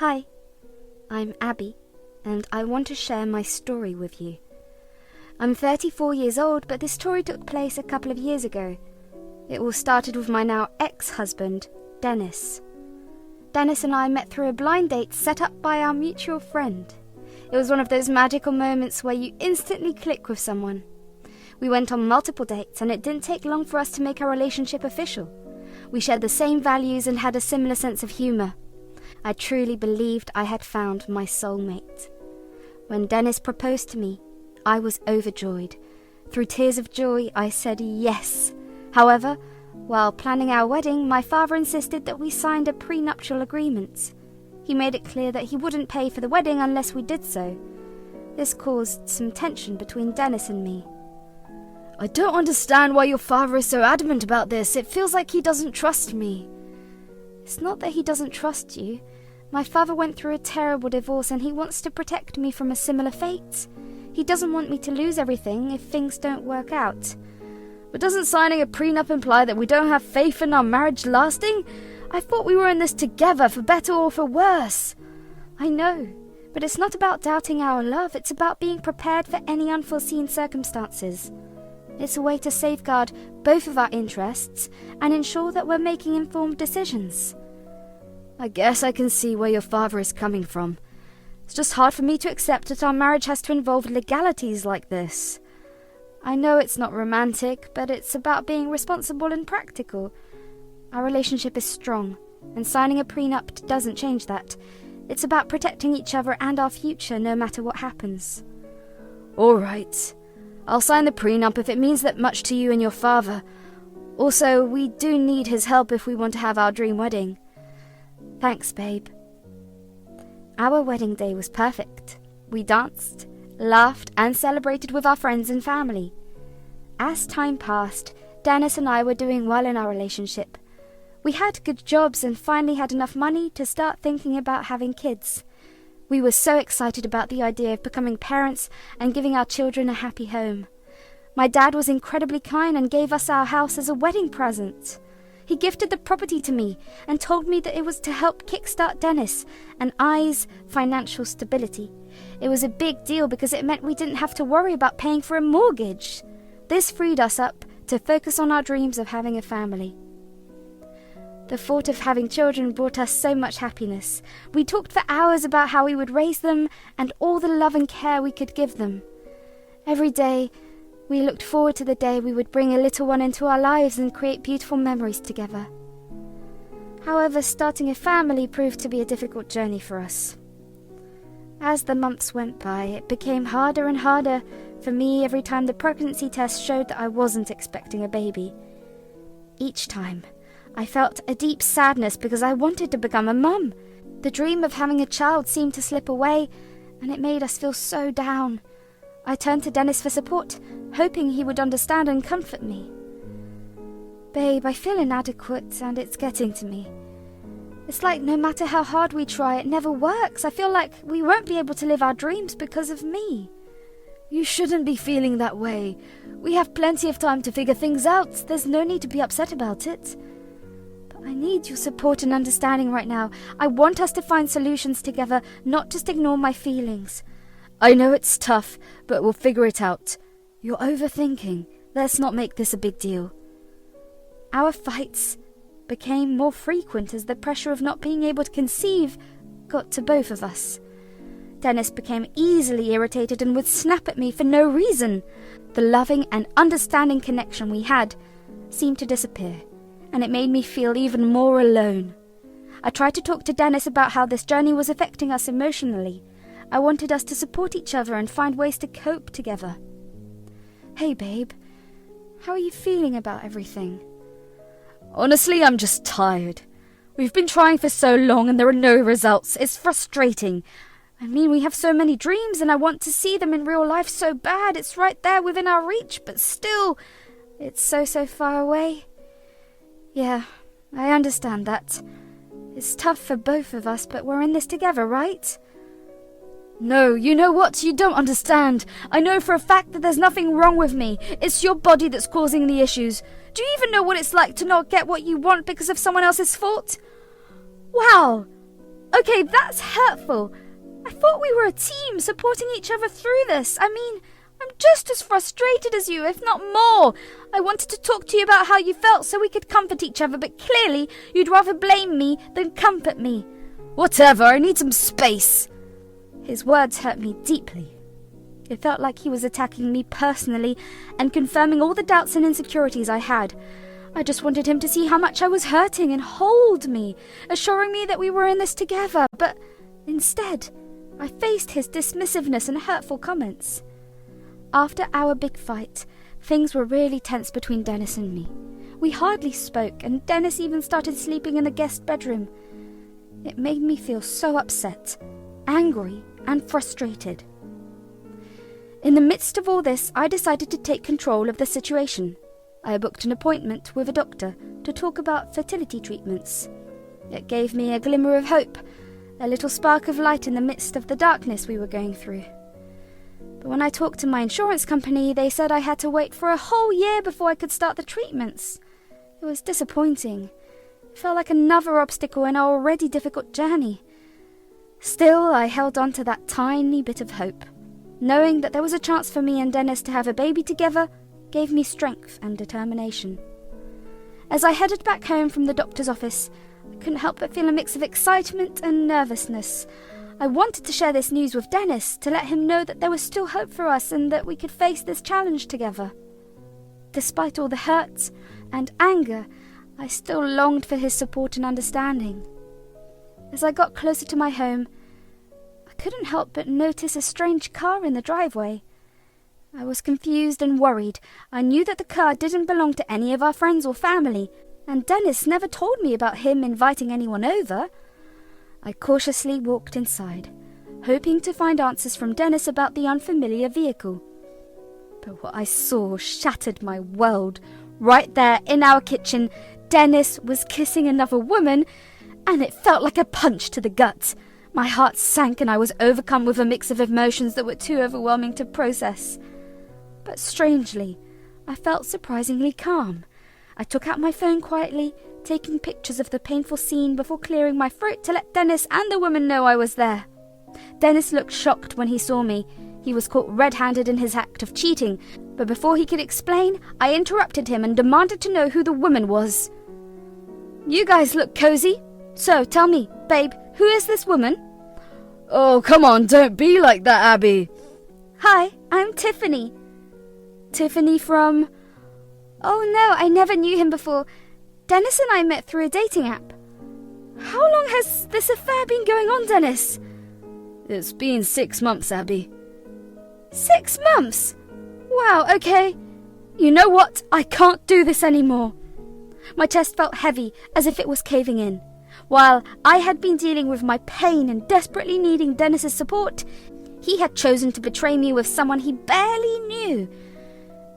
Hi, I'm Abby, and I want to share my story with you. I'm 34 years old, but this story took place a couple of years ago. It all started with my now ex-husband, Dennis. Dennis and I met through a blind date set up by our mutual friend. It was one of those magical moments where you instantly click with someone. We went on multiple dates, and it didn't take long for us to make our relationship official. We shared the same values and had a similar sense of humour. I truly believed I had found my soulmate. When Dennis proposed to me, I was overjoyed. Through tears of joy, I said yes. However, while planning our wedding, my father insisted that we signed a prenuptial agreement. He made it clear that he wouldn't pay for the wedding unless we did so. This caused some tension between Dennis and me. I don't understand why your father is so adamant about this. It feels like he doesn't trust me. It's not that he doesn't trust you. My father went through a terrible divorce and he wants to protect me from a similar fate. He doesn't want me to lose everything if things don't work out. But doesn't signing a prenup imply that we don't have faith in our marriage lasting? I thought we were in this together, for better or for worse. I know, but it's not about doubting our love. It's about being prepared for any unforeseen circumstances. It's a way to safeguard both of our interests and ensure that we're making informed decisions. I guess I can see where your father is coming from. It's just hard for me to accept that our marriage has to involve legalities like this. I know it's not romantic, but it's about being responsible and practical. Our relationship is strong, and signing a prenup doesn't change that. It's about protecting each other and our future no matter what happens. All right. I'll sign the prenup if it means that much to you and your father. Also, we do need his help if we want to have our dream wedding. Thanks, babe. Our wedding day was perfect. We danced, laughed, and celebrated with our friends and family. As time passed, Dennis and I were doing well in our relationship. We had good jobs and finally had enough money to start thinking about having kids. We were so excited about the idea of becoming parents and giving our children a happy home. My dad was incredibly kind and gave us our house as a wedding present. He gifted the property to me and told me that it was to help kickstart Dennis and I's financial stability. It was a big deal because it meant we didn't have to worry about paying for a mortgage. This freed us up to focus on our dreams of having a family. The thought of having children brought us so much happiness. We talked for hours about how we would raise them and all the love and care we could give them. Every day, we looked forward to the day we would bring a little one into our lives and create beautiful memories together. However, starting a family proved to be a difficult journey for us. As the months went by, it became harder and harder for me every time the pregnancy test showed that I wasn't expecting a baby. Each time, I felt a deep sadness because I wanted to become a mum. The dream of having a child seemed to slip away, and it made us feel so down. I turned to Dennis for support, hoping he would understand and comfort me. Babe, I feel inadequate, and it's getting to me. It's like no matter how hard we try, it never works. I feel like we won't be able to live our dreams because of me. You shouldn't be feeling that way. We have plenty of time to figure things out. There's no need to be upset about it. I need your support and understanding right now. I want us to find solutions together, not just ignore my feelings. I know it's tough, but we'll figure it out. You're overthinking. Let's not make this a big deal. Our fights became more frequent as the pressure of not being able to conceive got to both of us. Dennis became easily irritated and would snap at me for no reason. The loving and understanding connection we had seemed to disappear, and it made me feel even more alone. I tried to talk to Dennis about how this journey was affecting us emotionally. I wanted us to support each other and find ways to cope together. Hey, babe, how are you feeling about everything? Honestly, I'm just tired. We've been trying for so long and there are no results. It's frustrating. I mean, we have so many dreams and I want to see them in real life so bad. It's right there within our reach, but still, it's so far away. Yeah, I understand that. It's tough for both of us, but we're in this together, right? No, you know what? You don't understand. I know for a fact that there's nothing wrong with me. It's your body that's causing the issues. Do you even know what it's like to not get what you want because of someone else's fault? Wow! Okay, that's hurtful. I thought we were a team supporting each other through this. I mean, I'm just as frustrated as you, if not more. I wanted to talk to you about how you felt so we could comfort each other, but clearly you'd rather blame me than comfort me. Whatever, I need some space. His words hurt me deeply. It felt like he was attacking me personally and confirming all the doubts and insecurities I had. I just wanted him to see how much I was hurting and hold me, assuring me that we were in this together, but instead, I faced his dismissiveness and hurtful comments. After our big fight, things were really tense between Dennis and me. We hardly spoke, and Dennis even started sleeping in the guest bedroom. It made me feel so upset, angry, and frustrated. In the midst of all this, I decided to take control of the situation. I booked an appointment with a doctor to talk about fertility treatments. It gave me a glimmer of hope, a little spark of light in the midst of the darkness we were going through. But when I talked to my insurance company, they said I had to wait for a whole year before I could start the treatments. It was disappointing. It felt like another obstacle in our already difficult journey. Still, I held on to that tiny bit of hope. Knowing that there was a chance for me and Dennis to have a baby together gave me strength and determination. As I headed back home from the doctor's office, I couldn't help but feel a mix of excitement and nervousness. I wanted to share this news with Dennis, to let him know that there was still hope for us and that we could face this challenge together. Despite all the hurt and anger, I still longed for his support and understanding. As I got closer to my home, I couldn't help but notice a strange car in the driveway. I was confused and worried. I knew that the car didn't belong to any of our friends or family, and Dennis never told me about him inviting anyone over. I cautiously walked inside, hoping to find answers from Dennis about the unfamiliar vehicle. But what I saw shattered my world. Right there in our kitchen, Dennis was kissing another woman, and it felt like a punch to the gut. My heart sank and I was overcome with a mix of emotions that were too overwhelming to process. But strangely, I felt surprisingly calm. I took out my phone quietly, taking pictures of the painful scene before clearing my throat to let Dennis and the woman know I was there. Dennis looked shocked when he saw me. He was caught red-handed in his act of cheating, but before he could explain, I interrupted him and demanded to know who the woman was. "You guys look cozy. So, tell me, babe, who is this woman?" "Oh, come on, don't be like that, Abby." "Hi, I'm Tiffany." "Tiffany from—" "Oh no, I never knew him before. Dennis and I met through a dating app." "How long has this affair been going on, Dennis?" "It's been 6 months, Abby." 6 months? Wow, okay. You know what? I can't do this anymore. My chest felt heavy, as if it was caving in. While I had been dealing with my pain and desperately needing Dennis's support, he had chosen to betray me with someone he barely knew.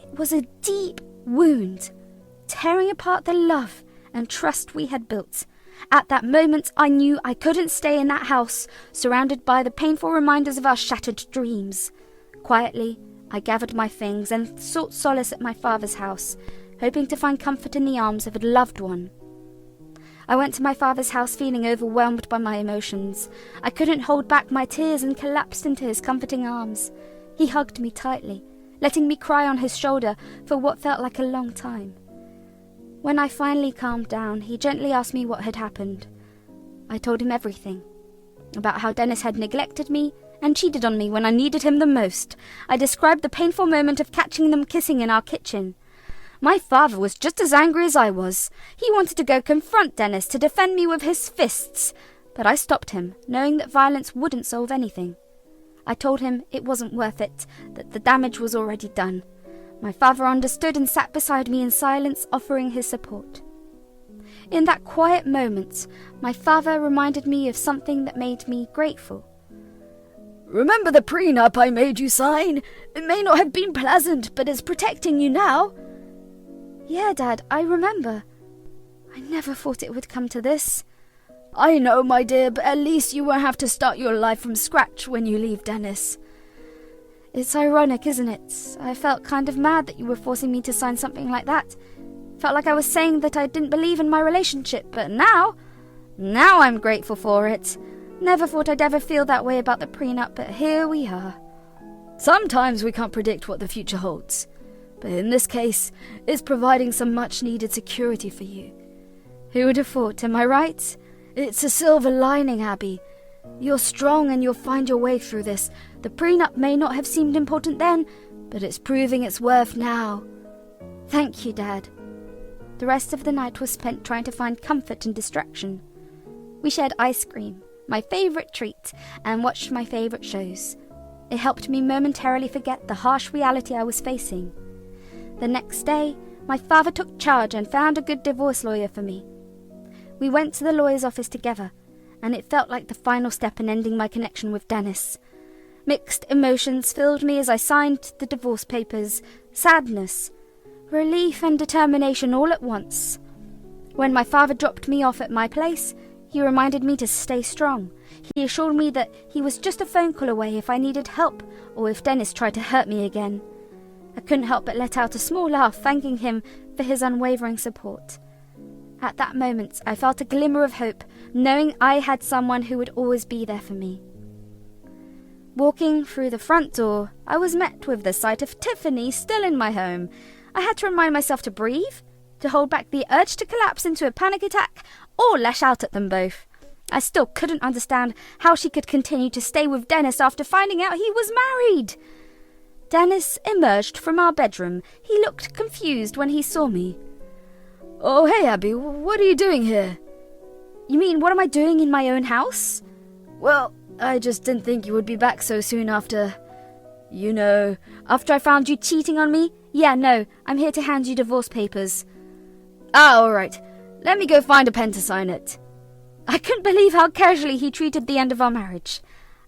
It was a deep wound, tearing apart the love and trust we had built. At that moment, I knew I couldn't stay in that house, surrounded by the painful reminders of our shattered dreams. Quietly, I gathered my things and sought solace at my father's house, hoping to find comfort in the arms of a loved one. I went to my father's house feeling overwhelmed by my emotions. I couldn't hold back my tears and collapsed into his comforting arms. He hugged me tightly, letting me cry on his shoulder for what felt like a long time. When I finally calmed down, he gently asked me what had happened. I told him everything, about how Dennis had neglected me and cheated on me when I needed him the most. I described the painful moment of catching them kissing in our kitchen. My father was just as angry as I was. He wanted to go confront Dennis to defend me with his fists, but I stopped him, knowing that violence wouldn't solve anything. I told him it wasn't worth it, that the damage was already done. My father understood and sat beside me in silence, offering his support. In that quiet moment, my father reminded me of something that made me grateful. "Remember the prenup I made you sign? It may not have been pleasant, but it's protecting you now." "Yeah, Dad, I remember. I never thought it would come to this." "I know, my dear, but at least you won't have to start your life from scratch when you leave Dennis." It's ironic, isn't it? I felt kind of mad that you were forcing me to sign something like that. Felt like I was saying that I didn't believe in my relationship, but now I'm grateful for it. Never thought I'd ever feel that way about the prenup, but here we are. Sometimes we can't predict what the future holds, but in this case, it's providing some much-needed security for you. Who would have thought, am I right? It's a silver lining, Abby. You're strong and you'll find your way through this. The prenup may not have seemed important then, but it's proving its worth now. Thank you, Dad. The rest of the night was spent trying to find comfort and distraction. We shared ice cream, my favourite treat, and watched my favourite shows. It helped me momentarily forget the harsh reality I was facing. The next day, my father took charge and found a good divorce lawyer for me. We went to the lawyer's office together, and it felt like the final step in ending my connection with Dennis. Mixed emotions filled me as I signed the divorce papers, sadness, relief and determination all at once. When my father dropped me off at my place, he reminded me to stay strong. He assured me that he was just a phone call away if I needed help or if Dennis tried to hurt me again. I couldn't help but let out a small laugh, thanking him for his unwavering support. At that moment, I felt a glimmer of hope, knowing I had someone who would always be there for me. Walking through the front door, I was met with the sight of Tiffany still in my home. I had to remind myself to breathe, to hold back the urge to collapse into a panic attack, or lash out at them both. I still couldn't understand how she could continue to stay with Dennis after finding out he was married. Dennis emerged from our bedroom. He looked confused when he saw me. Oh, hey, Abby, what are you doing here? You mean, what am I doing in my own house? Well, I just didn't think you would be back so soon after... After I found you cheating on me? Yeah, no, I'm here to hand you divorce papers. Ah, all right. Let me go find a pen to sign it. I couldn't believe how casually he treated the end of our marriage.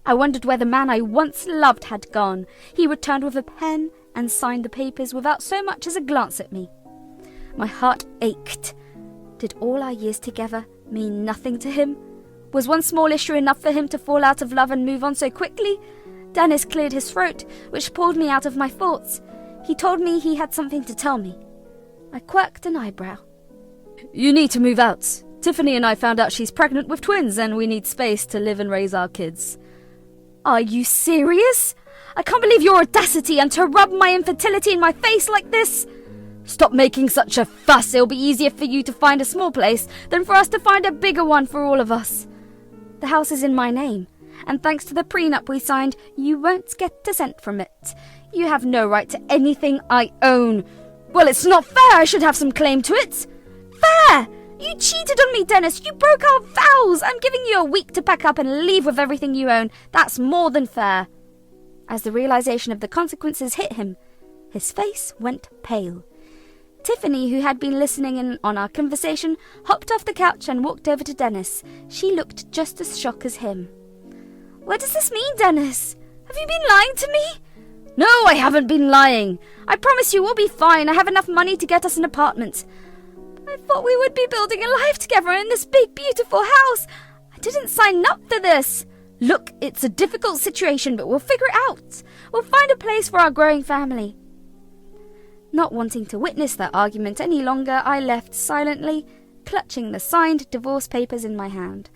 I wondered where the man I once loved had gone. He returned with a pen and signed the papers without so much as a glance at me. My heart ached. Did all our years together mean nothing to him? Was one small issue enough for him to fall out of love and move on so quickly? Dennis cleared his throat, which pulled me out of my thoughts. He told me he had something to tell me. I quirked an eyebrow. You need to move out. Tiffany and I found out she's pregnant with twins and we need space to live and raise our kids. Are you serious? I can't believe your audacity and to rub my infertility in my face like this. Stop making such a fuss. It'll be easier for you to find a small place than for us to find a bigger one for all of us. The house is in my name, and thanks to the prenup we signed, you won't get a cent from it. You have no right to anything I own. Well, it's not fair. I should have some claim to it. Fair? You cheated on me, Dennis. You broke our vows. I'm giving you a week to pack up and leave with everything you own. That's more than fair. As the realization of the consequences hit him, his face went pale. Tiffany, who had been listening in on our conversation, hopped off the couch and walked over to Dennis. She looked just as shocked as him. What does this mean, Dennis? Have you been lying to me? No, I haven't been lying. I promise you we'll be fine. I have enough money to get us an apartment. I thought we would be building a life together in this big, beautiful house. I didn't sign up for this. Look, it's a difficult situation, but we'll figure it out. We'll find a place for our growing family. Not wanting to witness that argument any longer, I left silently, clutching the signed divorce papers in my hand.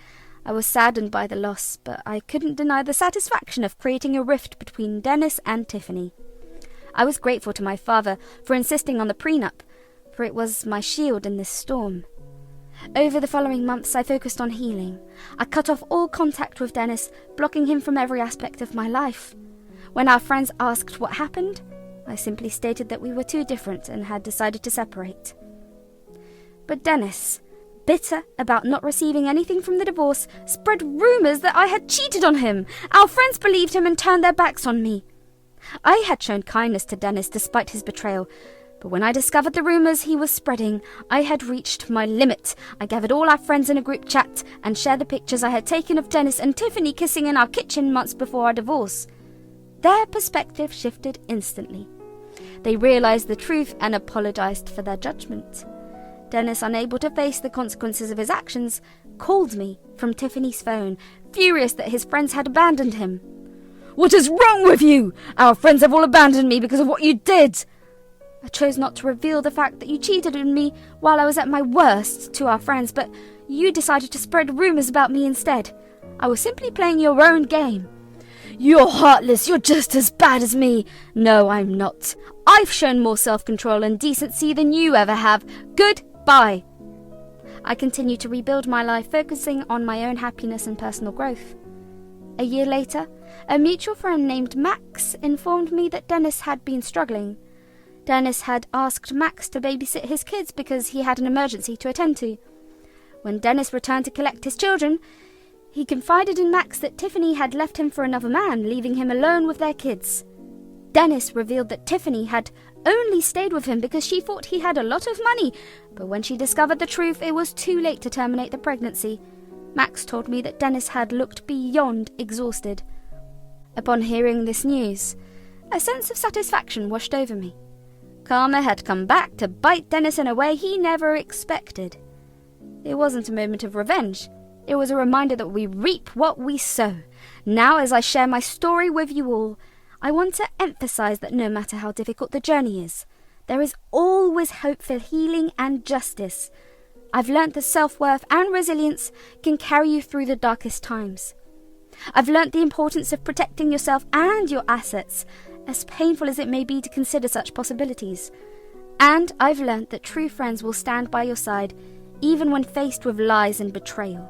I was saddened by the loss, but I couldn't deny the satisfaction of creating a rift between Dennis and Tiffany. I was grateful to my father for insisting on the prenup, for it was my shield in this storm. Over the following months, I focused on healing. I cut off all contact with Dennis, blocking him from every aspect of my life. When our friends asked what happened, I simply stated that we were too different and had decided to separate. But Dennis, bitter about not receiving anything from the divorce, spread rumours that I had cheated on him. Our friends believed him and turned their backs on me. I had shown kindness to Dennis despite his betrayal, but when I discovered the rumours he was spreading, I had reached my limit. I gathered all our friends in a group chat and shared the pictures I had taken of Dennis and Tiffany kissing in our kitchen months before our divorce. Their perspective shifted instantly. They realised the truth and apologised for their judgment. Dennis, unable to face the consequences of his actions, called me from Tiffany's phone, furious that his friends had abandoned him. What is wrong with you? Our friends have all abandoned me because of what you did. I chose not to reveal the fact that you cheated on me while I was at my worst to our friends, but you decided to spread rumours about me instead. I was simply playing your own game." "You're heartless. You're just as bad as me." "No, I'm not. I've shown more self-control and decency than you ever have. Goodbye." I continued to rebuild my life, focusing on my own happiness and personal growth. A year later, a mutual friend named Max informed me that Dennis had been struggling. Dennis had asked Max to babysit his kids because he had an emergency to attend to. When Dennis returned to collect his children, he confided in Max that Tiffany had left him for another man, leaving him alone with their kids. Dennis revealed that Tiffany had only stayed with him because she thought he had a lot of money, but when she discovered the truth, it was too late to terminate the pregnancy. Max told me that Dennis had looked beyond exhausted. Upon hearing this news, a sense of satisfaction washed over me. Karma had come back to bite Dennis in a way he never expected. It wasn't a moment of revenge. It was a reminder that we reap what we sow. Now, as I share my story with you all, I want to emphasize that no matter how difficult the journey is, there is always hope for healing and justice. I've learnt that self-worth and resilience can carry you through the darkest times. I've learnt the importance of protecting yourself and your assets, as painful as it may be to consider such possibilities. And I've learnt that true friends will stand by your side, even when faced with lies and betrayal.